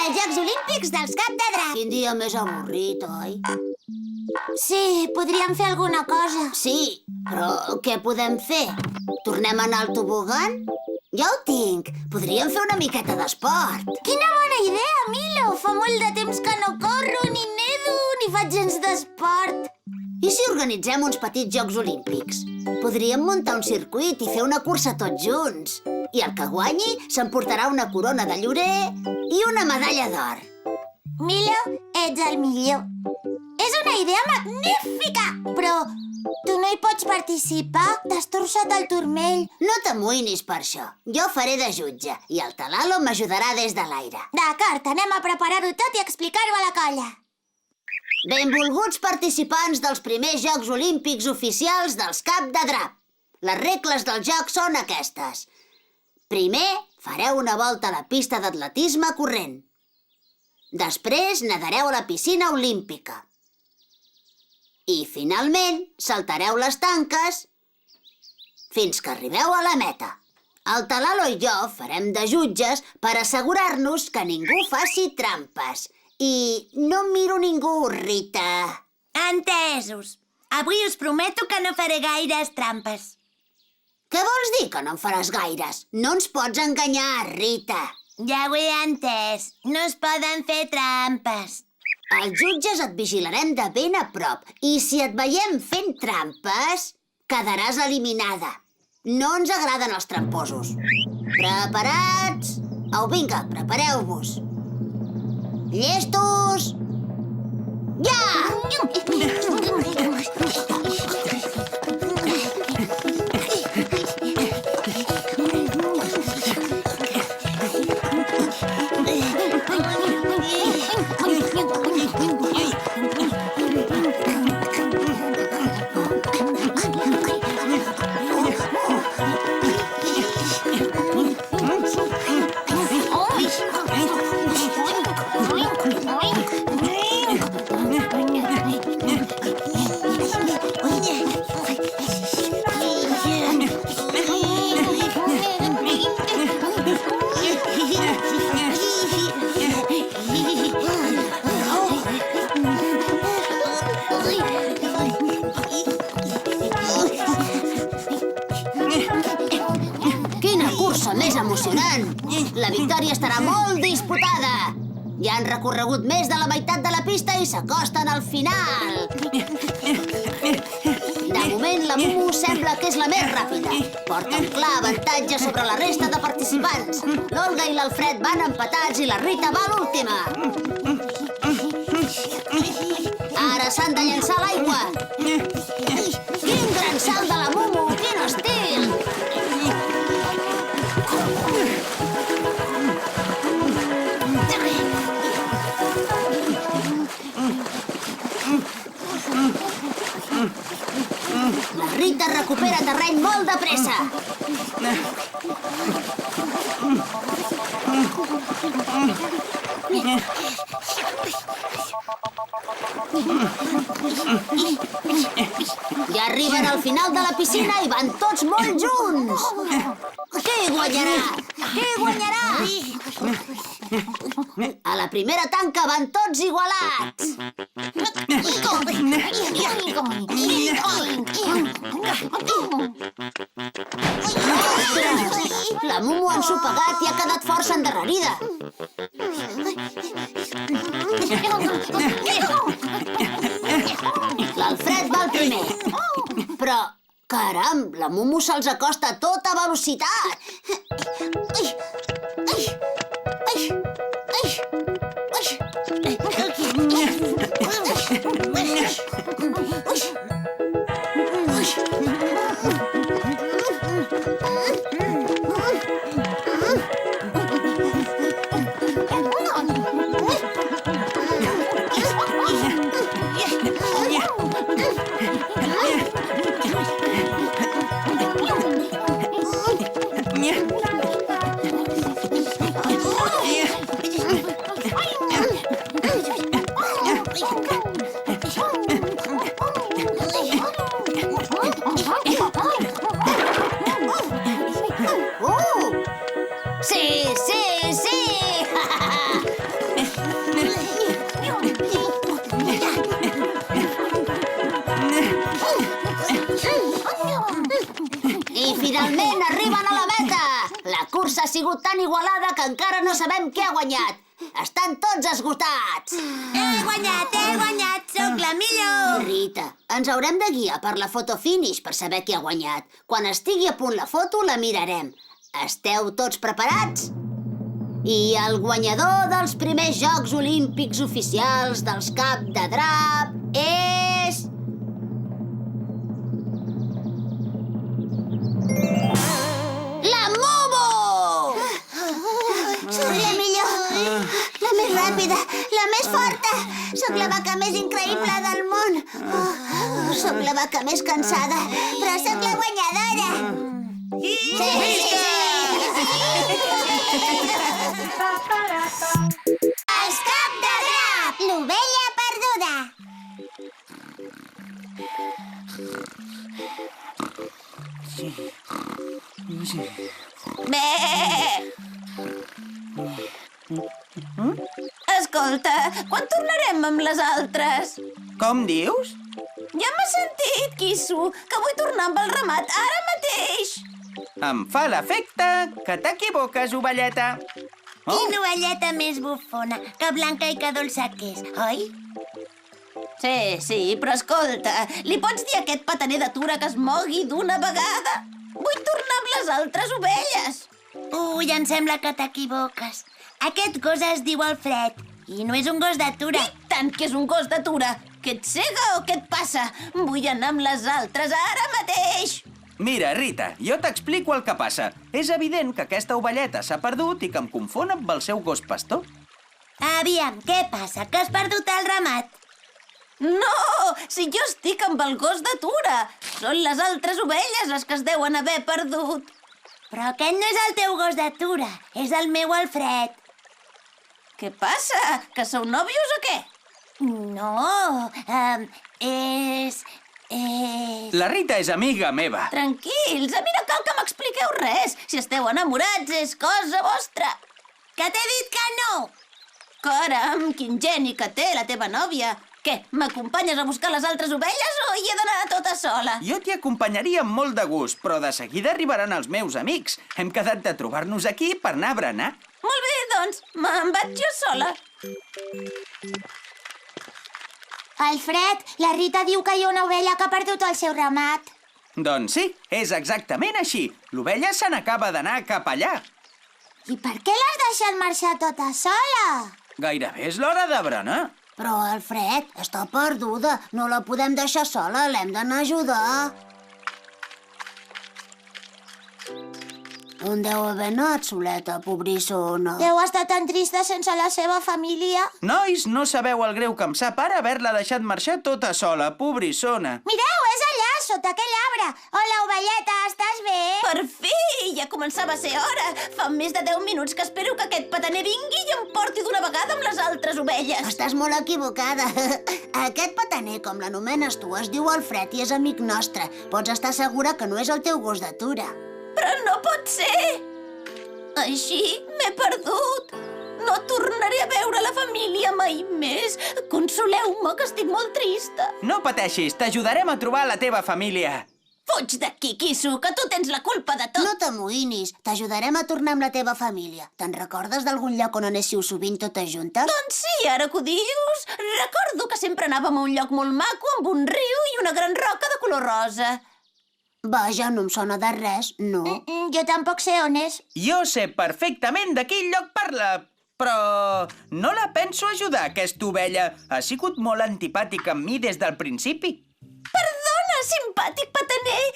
als Jocs Olímpics dels Cap de Drac. Quin dia més avorrit, oi? Sí, podríem fer alguna cosa. Sí, però què podem fer? Tornem a anar al tobogan? Ja ho tinc. Podríem fer una miqueta d'esport. Quina bona idea, Milo! Fa molt de temps que no corro, ni nedo, ni faig gens d'esport. I si organitzem uns petits Jocs Olímpics? Podríem muntar un circuit i fer una cursa tots junts. I el que guanyi s'emportarà una corona de llorer i una medalla d'or. Milo, ets el millor. És una idea magnífica! Però tu no hi pots participar? T'has torçat el turmell. No t'amoïnis per això. Jo faré de jutge i el Talalo m'ajudarà des de l'aire. D'acord, anem a preparar-ho tot i explicar-ho a la colla. Benvolguts participants dels primers Jocs Olímpics oficials dels Cap de Drac. Les regles del joc són aquestes. Primer, fareu una volta a la pista d'atletisme corrent. Després, nadareu a la piscina olímpica. I, finalment, saltareu les tanques fins que arribeu a la meta. El Talalo i jo farem de jutges per assegurar-nos que ningú faci trampes. I no miro ningú, Rita. Entesos. Avui us prometo que no faré gaires trampes. Què vols dir que no en faràs gaires? No ens pots enganyar, Rita. Ja ho he entès. No es poden fer trampes. Els jutges et vigilarem de ben a prop i si et veiem fent trampes, quedaràs eliminada. No ens agraden els tramposos. Preparats? Au, vinga, prepareu-vos. Llestos? Ja! Més emocionant! La victòria estarà molt disputada! Ja han recorregut més de la meitat de la pista i s'acosten al final! De moment, la Mumu sembla que és la més ràpida. Porta un clar avantatge sobre la resta de participants. L'Olga i l'Alfred van empatats i la Rita va l'última. Ara s'han de llançar a l'aigua. Quin gran salt de la Mumu! Quin estil! La Rita recupera terreny molt de pressa. Ja arriben al final de la piscina i van tots molt junts. Qui guanyarà? Qui guanyarà? A la primera tanca van tots igualats. La Mumu ha ensopegat i ha quedat força endarrerida. L'Alfred va al primer. Però, caram, la Mumu se'ls acosta a tota velocitat. sigut tan igualada que encara no sabem qui ha guanyat. Estan tots esgotats. He guanyat, sóc la millor! Rita, ens haurem de guiar per la foto finish per saber qui ha guanyat. Quan estigui a punt la foto, la mirarem. Esteu tots preparats? I el guanyador dels primers Jocs Olímpics oficials dels Cap de Drap és... La Momo! Sóc la millor! La més ràpida, la més forta! Sóc la vaca més increïble del món! Sóc la vaca més cansada, però sóc la guanyadora! Els Cap de Drap! L'ovella perduda! Bé! Escolta, quan tornarem amb les altres? Com dius? Ja m'has sentit, Quisso, que vull tornar amb el ramat ara mateix. Em fa l'efecte que t'equivoques, ovelleta. Oh, Quina ovelleta més bufona, que blanca i que dolça que és, oi? Sí, però escolta, li pots dir a aquest pataner de Tura que es mogui d'una vegada? Vull tornar amb les altres ovelles. Ui, em sembla que t'equivoques. Aquest gos es diu Alfred i no és un gos de Tura. I tant que és un gos de Tura. Que ets cega o què et passa? Vull anar amb les altres ara mateix. mira, Rita, jo t'explico el que passa. És evident que aquesta ovelleta s'ha perdut i que em confon amb el seu gos pastor. Aviam, què passa? Que has perdut el ramat? No, si jo estic amb el gos de Tura. Són les altres ovelles les que es deuen haver perdut. Però aquest no és el teu gos de Tura, és el meu Alfred. Què passa? Que sou nòvios o què? No, és... La Rita és amiga meva. Tranquils, a mi no cal que m'expliqueu res. Si esteu enamorats és cosa vostra. Que t'he dit que no! Caram, quin geni que té la teva nòvia. Què, m'acompanyes a buscar les altres ovelles o hi he d'anar tota sola? Jo t'hi acompanyaria amb molt de gust, però de seguida arribaran els meus amics. Hem quedat de trobar-nos aquí per anar a berenar. Molt bé, doncs, me'n vaig jo sola. Alfred, la Rita diu que hi ha una ovella que ha perdut el seu ramat. Doncs sí, és exactament així. L'ovella se n'acaba d'anar cap allà. I per què l'has deixat marxar tota sola? Gairebé és l'hora de berenar. Però, Alfred, està perduda. No la podem deixar sola, l'hem d'anar a ajudar. On deu haver anat, soleta, pobrissona? Deu estar tan trista sense la seva família. Nois, no sabeu el greu que em sap ara haver-la deixat marxar tota sola, pobrissona. Mireu, és allà, sota aquell arbre. Hola, ovelleta, estàs bé? Per fi! Ja començava a ser hora. Fa més de 10 minuts que espero que aquest pataner vingui i em porti d'una vegada amb les altres ovelles. Estàs molt equivocada. Aquest pataner, com l'anomenes tu, es diu Alfred i és amic nostre. Pots estar segura que no és el teu gos de Tura. Però no pot ser! Així m'he perdut. No tornaré a veure la família mai més. Consoleu-me, que estic molt trista. No pateixis, t'ajudarem a trobar la teva família. Fuig d'aquí, Quisso, que tu tens la culpa de tot. No t'amoïnis, t'ajudarem a tornar amb la teva família. Te'n recordes d'algun lloc on anéssiu sovint totes juntes? Doncs sí, ara que ho dius, recordo que sempre anàvem a un lloc molt maco amb un riu i una gran roca de color rosa. Vaja, no em sona de res, no. Jo tampoc sé on és. Jo sé perfectament de quin lloc parla, però no la penso ajudar, aquesta ovella. Ha sigut molt antipàtica amb mi des del principi. Perdona, simpàtic pataner.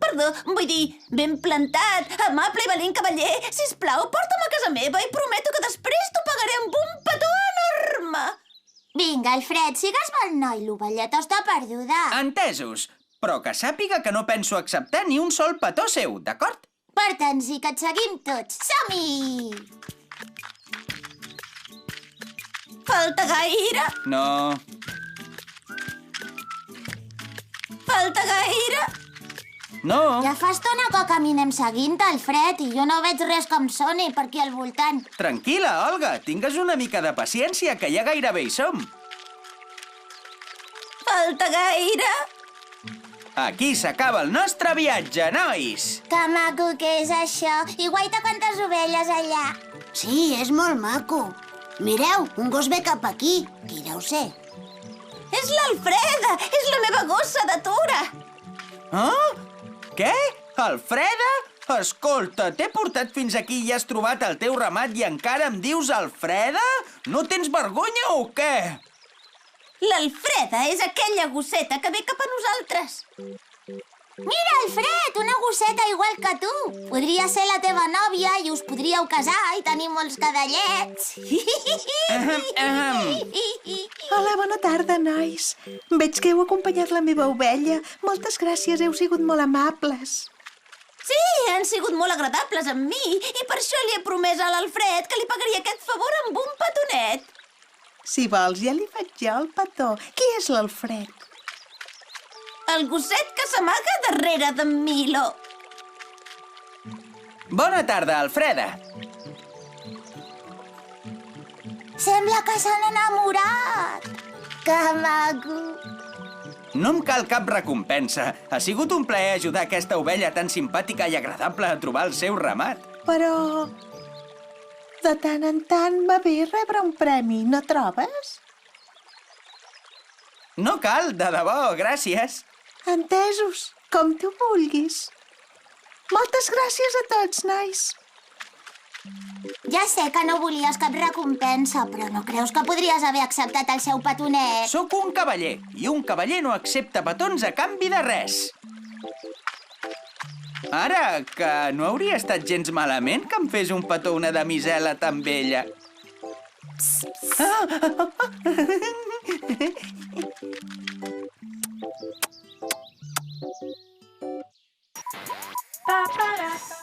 Perdó, vull dir, ben plantat, amable i valent cavaller. Sisplau, porta'm a casa meva i prometo que després t'ho pagaré amb un petó enorme. Vinga, Alfred, sigues bon noi, l'ovelleta està perduda. Entesos, però que sàpiga que no penso acceptar ni un sol petó seu, d'acord? Porta'ns-hi, que et seguim tots. Som-hi! Falta gaire? No. Falta gaire? No. Ja fa estona que caminem seguint Alfred i jo no veig res com soni per aquí al voltant. Tranquil·la, Olga, tingues una mica de paciència, que ja gairebé hi som. Falta gaire? Aquí s'acaba el nostre viatge, nois! Que maco que és això. I guaita quantes ovelles allà. Sí, és molt maco. Mireu, un gos ve cap aquí. Qui deu ser? És l'Alfreda! És la meva gossa d'atura! Ah? Què? Alfreda? Escolta, t'he portat fins aquí i has trobat el teu ramat i encara em dius Alfreda? No tens vergonya o què? L'Alfreda és aquella gosseta que ve cap a nosaltres. Mira, Alfred, una gosseta igual que tu. Podria ser la teva nòvia i us podríeu casar i tenir molts cadallets. Hola, bona tarda, nois. Veig que heu acompanyat la meva ovella. Moltes gràcies, heu sigut molt amables. Sí, han sigut molt agradables amb mi i per això li he promès a l'Alfred que li pagaria aquest favor amb un petonet. Si vols, ja li faig jo el petó. Qui és l'Alfred? El gosset que s'amaga darrere d'en Milo. Bona tarda, Alfreda. Sembla que s'han enamorat. Que maco. No em cal cap recompensa. Ha sigut un plaer ajudar aquesta ovella tan simpàtica i agradable a trobar el seu ramat. Però... de tant en tant va bé rebre un premi, no trobes? No cal, de debò, gràcies. Entesos, com tu vulguis. Moltes gràcies a tots, nois. Ja sé que no volies cap recompensa, però no creus que podries haver acceptat el seu petonet? Sóc un cavaller, i un cavaller no accepta petons a canvi de res. Ara, que no hauria estat gens malament que em fes un petó una damisela tan vella. Papa